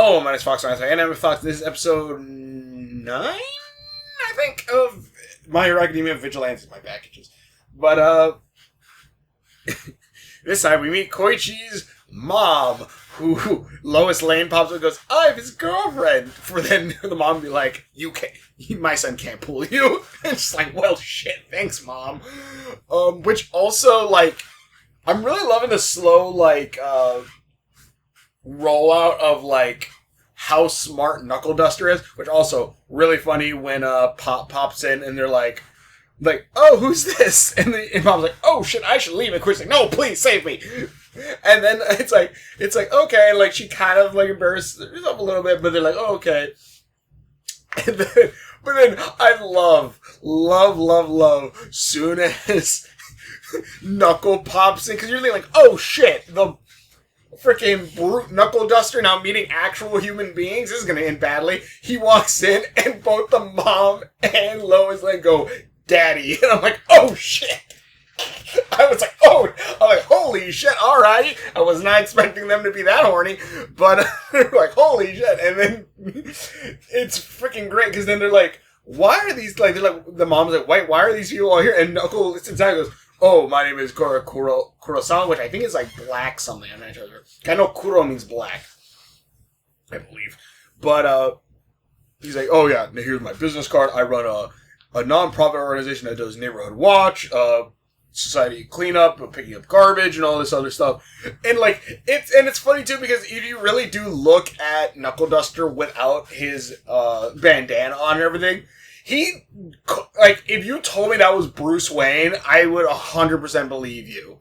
Hello, my name is Fox, and I'm Fox. This is episode 9, I think, of My Hero Academia Vigilantes, my packages. But, this time we meet Koichi's mom, who Lois Lane pops up and goes, I'm his girlfriend. For then the mom be like, you can't, my son can't pull you. And it's like, well, shit, thanks, mom. Which also, like, I'm really loving the slow, like, rollout of, like, how smart Knuckle Duster is, which also really funny when Pop pops in and they're like, oh, who's this? And Pop's like, oh shit, I should leave. And Quick's like, no, please save me. And then it's like okay, like she kind of like embarrasses herself a little bit, but they're like, oh, okay. And then, but then I love soon as Knuckle pops in, because you're thinking like, oh shit, the freaking brute Knuckle Duster now meeting actual human beings. This is going to end badly. He walks in and both the mom and Lois Lane go, Daddy. And I'm like, oh shit. I was like, holy shit, alright. I was not expecting them to be that horny, but they're like, holy shit. And then it's freaking great, because then they're like, why are these, like, they're like, the mom's like, why are these people all here? And Knuckle listens inside and goes, oh, my name is Kurosawa, which I think is like black something. I'm not sure. I know Kuro means black, I believe. But he's like, oh yeah, here's my business card. I run a non-profit organization that does neighborhood watch, society cleanup, picking up garbage, and all this other stuff. And like it's funny too, because if you really do look at Knuckle Duster without his bandana on and everything, he, like, if you told me that was Bruce Wayne, I would 100% believe you.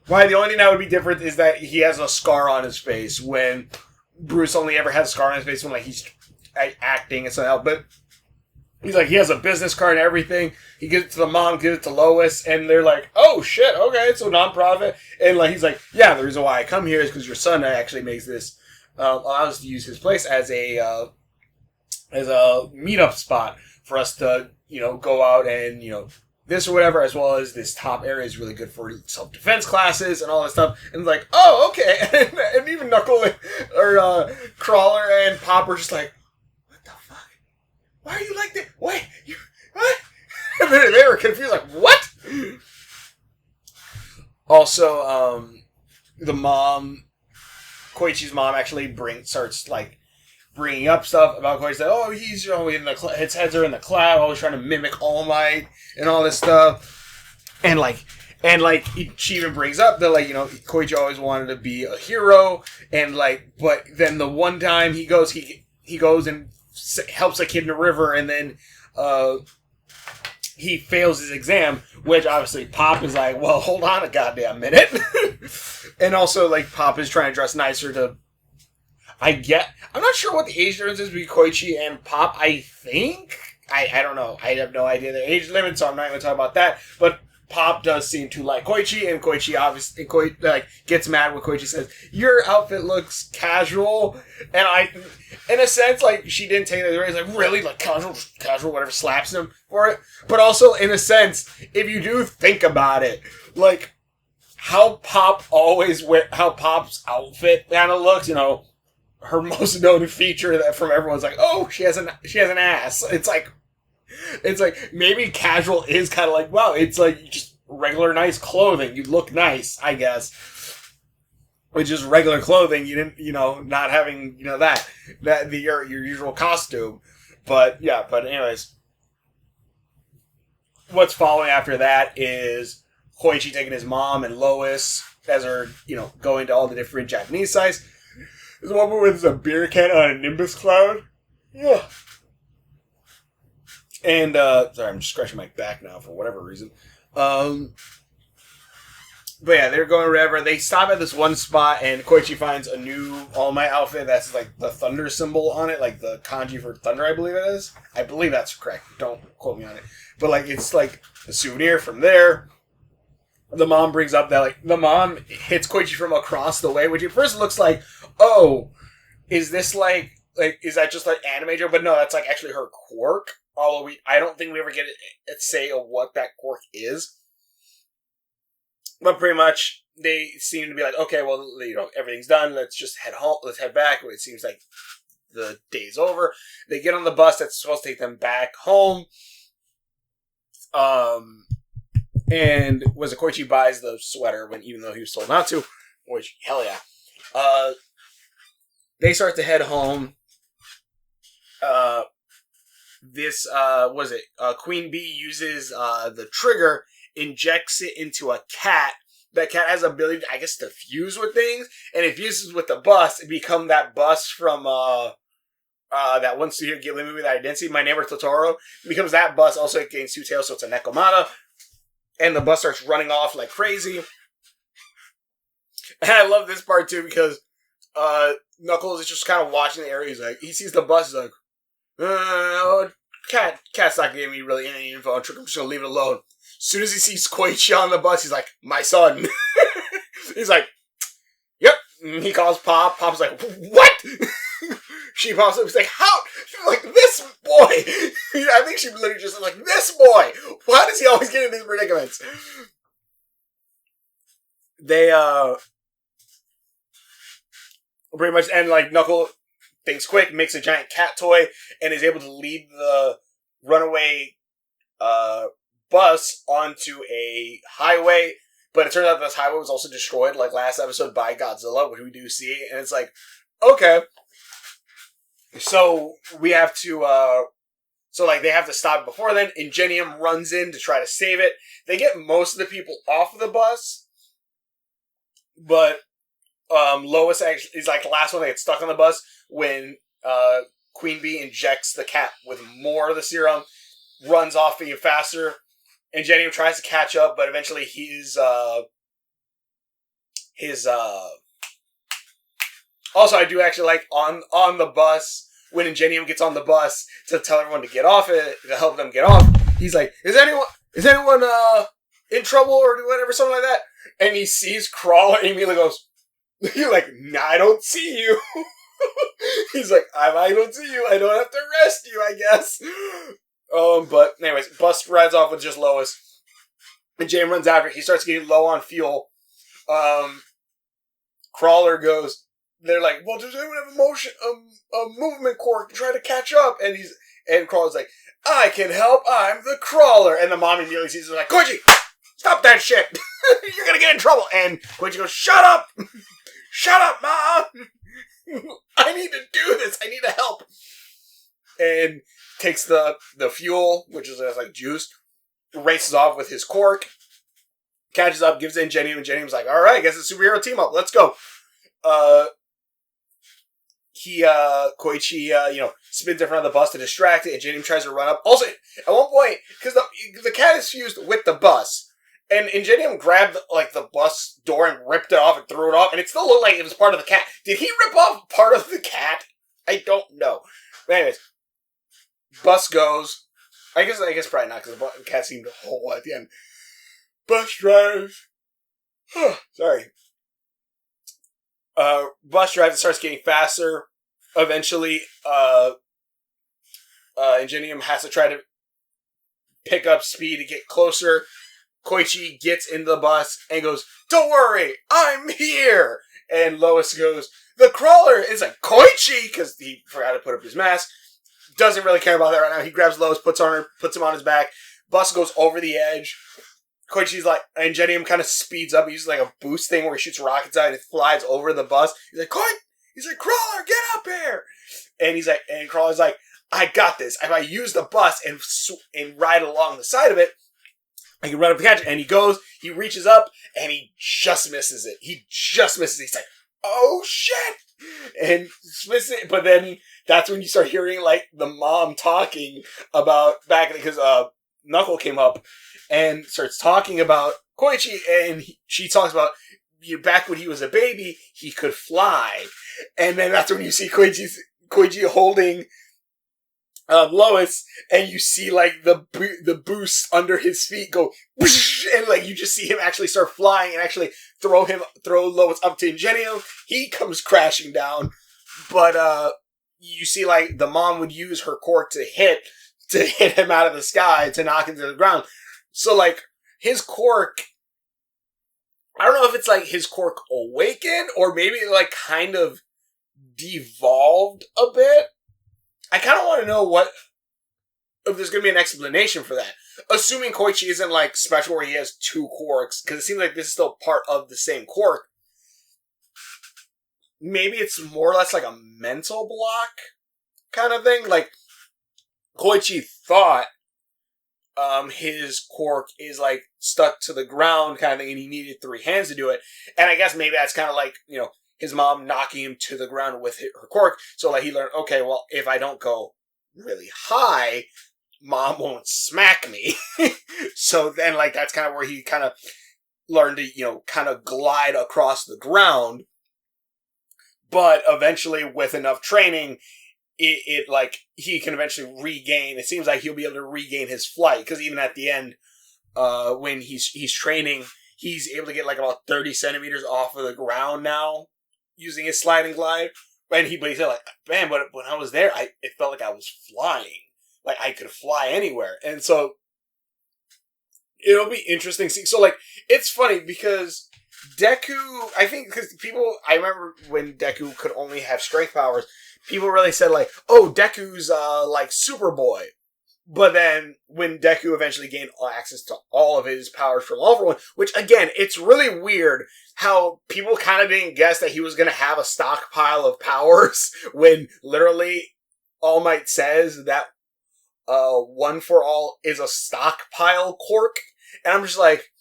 Why? The only thing that would be different is that he has a scar on his face, when Bruce only ever has a scar on his face when, like, he's acting and something else. But he's like, he has a business card and everything. He gives it to the mom, gives it to Lois, and they're like, oh shit, okay, it's a nonprofit. And like, he's like, yeah, the reason why I come here is because your son actually makes this, allows us to use his place as a meetup spot for us to, go out and, this or whatever, as well as this top area is really good for self-defense classes and all that stuff. And it's like, oh, okay. And even Knuckle or Crawler and Pop are just like, what the fuck? Why are you like that? Wait, what? And they were confused, like, what? Also, the mom, Koichi's mom, actually starts bringing up stuff about Koichi. Like, oh, he's, his heads are in the cloud, always trying to mimic All Might and all this stuff. And she even brings up that, Koichi always wanted to be a hero, and but then the one time he goes and helps a kid in the river, and then he fails his exam, which obviously Pop is like, well, hold on a goddamn minute. And also, Pop is trying to dress nicer to, I'm not sure what the age difference is between Koichi and Pop, I think. I don't know. I have no idea the age limit, so I'm not going to talk about that. But Pop does seem to like Koichi, and Koichi obviously gets mad when Koichi says, your outfit looks casual. And in a sense, she didn't take it as really, casual, whatever, slaps him for it. But also, in a sense, if you do think about it, how Pop's outfit kind of looks, her most known feature that from everyone's like, oh, she has an ass. It's like maybe casual is kind of like, wow, it's like just regular nice clothing. You look nice, I guess. Which is regular clothing. You didn't, not having, your usual costume. But anyways, what's following after that is Koichi taking his mom and Lois as they're, going to all the different Japanese sites. There's one where there's a beer can on a Nimbus cloud. Yeah. And, sorry, I'm just scratching my back now for whatever reason. But yeah, they're going wherever. They stop at this one spot, and Koichi finds a new All Might outfit that's the thunder symbol on it, the kanji for thunder, I believe it is. I believe that's correct. Don't quote me on it. But, it's a souvenir from there. The mom brings up that, the mom hits Koichi from across the way, which at first looks like, oh, is this is that just anime joke? But no, that's actually her quirk. Although I don't think we ever get a say of what that quirk is. But pretty much, they seem to be like, okay, well, everything's done. Let's just head home. Let's head back. It seems like the day's over. They get on the bus that's supposed to take them back home. And Koichi buys the sweater even though he was told not to. Which, hell yeah. They start to head home. Queen Bee uses the trigger, injects it into a cat. That cat has the ability, I guess, to fuse with things, and it fuses with the bus and become that bus from that one Studio Ghibli movie that I didn't see, My Neighbor Totoro. It becomes that bus. Also, it gains 2 tails, so it's a Nekomata, and the bus starts running off like crazy. And I love this part too because Knuckles is just kind of watching the area. He's like, he sees the bus. He's like, Cat's not giving me really any info on Trick. I'm just gonna leave it alone. As soon as he sees Koichi on the bus, he's like, my son. He's like, yep. And he calls Pop. Pop's like, what? She pops up. He's like, how? She's like, this boy. I think she literally just said, like, this boy. Why does he always get in these predicaments? They, pretty much, and like, Knuckle thinks quick, makes a giant cat toy, and is able to lead the runaway bus onto a highway. But it turns out this highway was also destroyed, like last episode, by Godzilla, which we do see. And it's like, okay. So we have to, they have to stop before then. Ingenium runs in to try to save it. They get most of the people off of the bus. But Lois actually is like the last one that gets stuck on the bus when Queen Bee injects the cat with more of the serum, runs off even faster. Ingenium tries to catch up, but eventually also, I do actually like on the bus, when Ingenium gets on the bus to tell everyone to get off it, to help them get off, he's like, is anyone in trouble or whatever, something like that? And he sees Crawler and he immediately goes, you're like, nah, I don't see you. He's like, I don't see you. I don't have to arrest you, I guess. But anyways, bus rides off with just Lois. And Ingenium runs after. He starts getting low on fuel. Crawler goes, they're like, well, does anyone have a movement quirk to try to catch up? And Crawler's like, I can help. I'm the Crawler. And the mom immediately sees it like, Koichi, stop that shit. You're going to get in trouble. And Koichi goes, shut up. Shut up, Mom. I need to do this. I need to help. And takes the fuel, which is like juice, races off with his cork, catches up, gives it to Ingenium, and Ingenium's like, alright, I guess it's a superhero team up. Let's go. Koichi, spins in front of the bus to distract it, and Ingenium tries to run up. Also, at one point, because the cat is fused with the bus, and Ingenium grabbed the bus door and ripped it off and threw it off, and it still looked like it was part of the cat. Did he rip off part of the cat? I don't know. But anyways, bus goes. I guess probably not, because the cat seemed whole at the end. Bus drives. Sorry. Bus drives and starts getting faster. Eventually, Ingenium has to try to pick up speed to get closer. Koichi gets in the bus and goes, don't worry, I'm here! And Lois goes, the Crawler is like, Koichi! Because he forgot to put up his mask. Doesn't really care about that right now. He grabs Lois, puts him on his back. Bus goes over the edge. Koichi's like, Ingenium kind of speeds up. He uses like a boost thing where he shoots rockets out and it flies over the bus. He's like, Crawler, get up here! And Crawler's like, I got this. If I use the bus and ride along the side of it, I can run up and catch it. And he goes, he reaches up, and he just misses it. He's like, oh shit! And misses it. But then that's when you start hearing like the mom talking about because Knuckle came up and starts talking about Koichi, and she talks about back when he was a baby, he could fly. And then that's when you see Koichi holding Lois, and you see like the boost under his feet go, and like you just see him actually start flying and actually throw Lois up to Ingenium. He comes crashing down, but you see like the mom would use her cork to hit him out of the sky to knock him to the ground. So like his cork I don't know if it's like his quirk awakened or maybe it like kind of devolved a bit. I kind of want to know if there's going to be an explanation for that. Assuming Koichi isn't like special where he has two quirks, because it seems like this is still part of the same quirk. Maybe it's more or less like a mental block kind of thing. Like, Koichi thought his quirk is like stuck to the ground kind of thing and he needed three hands to do it. And I guess maybe that's kind of like, his mom knocking him to the ground with her quirk. So like he learned, okay, well, if I don't go really high, Mom won't smack me. So then like that's kind of where he kind of learned to, kind of glide across the ground. But eventually with enough training, it like he can eventually regain. It seems like he'll be able to regain his flight because even at the end, when he's training, he's able to get like about 30 centimeters off of the ground now using his slide and glide. And he said like, man, but when I was there, it felt like I was flying, like I could fly anywhere. And so it'll be interesting. So like it's funny because Deku, I think because I remember when Deku could only have strength powers. People really said, like, oh, Deku's, like, Superboy. But then, when Deku eventually gained access to all of his powers from All For One, which, again, it's really weird how people kind of didn't guess that he was going to have a stockpile of powers when, literally, All Might says that, One For All is a stockpile quirk. And I'm just like,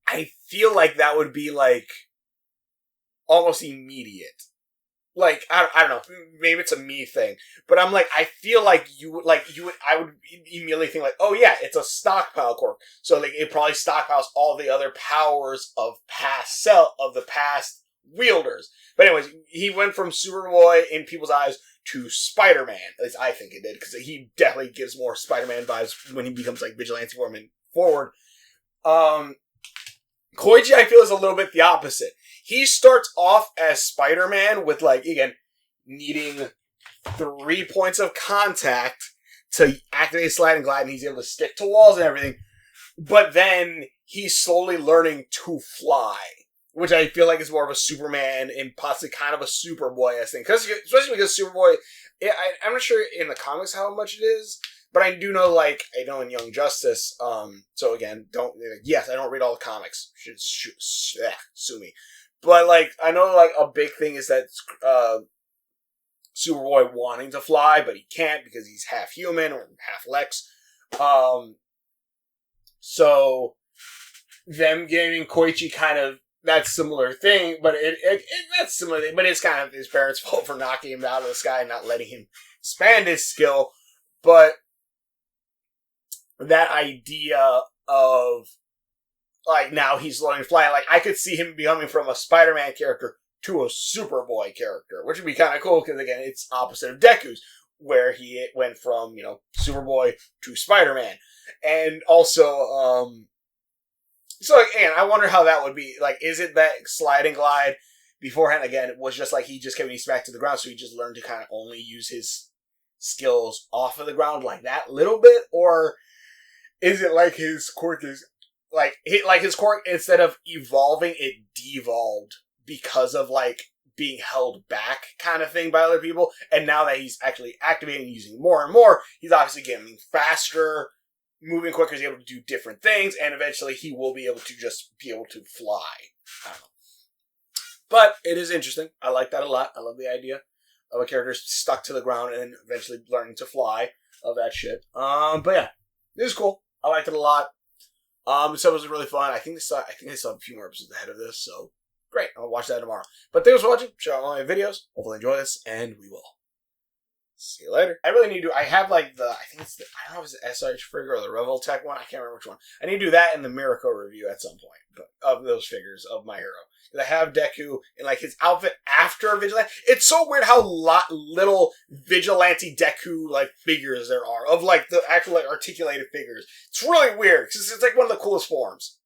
I feel like that would be, like, almost immediate. Like, I don't know, maybe it's a me thing, but I'm like, I feel like I would immediately think like, oh yeah, it's a stockpile quirk. So like, it probably stockpiles all the other powers of the past wielders. But anyways, he went from Superboy in people's eyes to Spider-Man. At least I think it did, because he definitely gives more Spider-Man vibes when he becomes like Vigilante form and forward. Koichi, I feel, is a little bit the opposite. He starts off as Spider-Man with, like, again, needing 3 points of contact to activate Slide and Glide, and he's able to stick to walls and everything. But then he's slowly learning to fly, which I feel like is more of a Superman and possibly kind of a Superboy-esque thing. Especially because Superboy, I'm not sure in the comics how much it is, but I do know, like, I know in Young Justice, so again, yes, I don't read all the comics. Sue me. But, like, I know, like, a big thing is that, Superboy wanting to fly, but he can't because he's half human or half Lex. So, them giving Koichi kind of that similar thing, but that's similar thing, but it's kind of his parents' fault for knocking him out of the sky and not letting him expand his skill. But that idea of, like, now he's learning to fly. Like, I could see him becoming from a Spider-Man character to a Superboy character, which would be kind of cool, because, again, it's opposite of Deku's, where he went from, Superboy to Spider-Man. And also, so, again, I wonder how that would be. Like, is it that slide and glide beforehand, again, it was just like he just kept getting smacked to the ground, so he just learned to kind of only use his skills off of the ground like that little bit? Or is it like his quirk is... Like his quirk, instead of evolving, it devolved because of, like, being held back kind of thing by other people. And now that he's actually activating using more and more, he's obviously getting faster, moving quicker, he's able to do different things, and eventually he will be able to fly. I don't know. But it is interesting. I like that a lot. I love the idea of a character stuck to the ground and then eventually learning to fly. Love that shit. But yeah, it was cool. I liked it a lot. This episode was really fun. I think they saw a few more episodes ahead of this, so great. I'll watch that tomorrow. But thanks for watching. Share all my videos. Hopefully enjoy this, and we will see you later. I really need to. I have like I don't know if it's the SRH figure or the Revoltech one. I can't remember which one. I need to do that in the Miracle review at some point, but of those figures of my hero. I have Deku in like his outfit after Vigilante. It's so weird how little Vigilante Deku like figures there are of like the actual like articulated figures. It's really weird because it's like one of the coolest forms.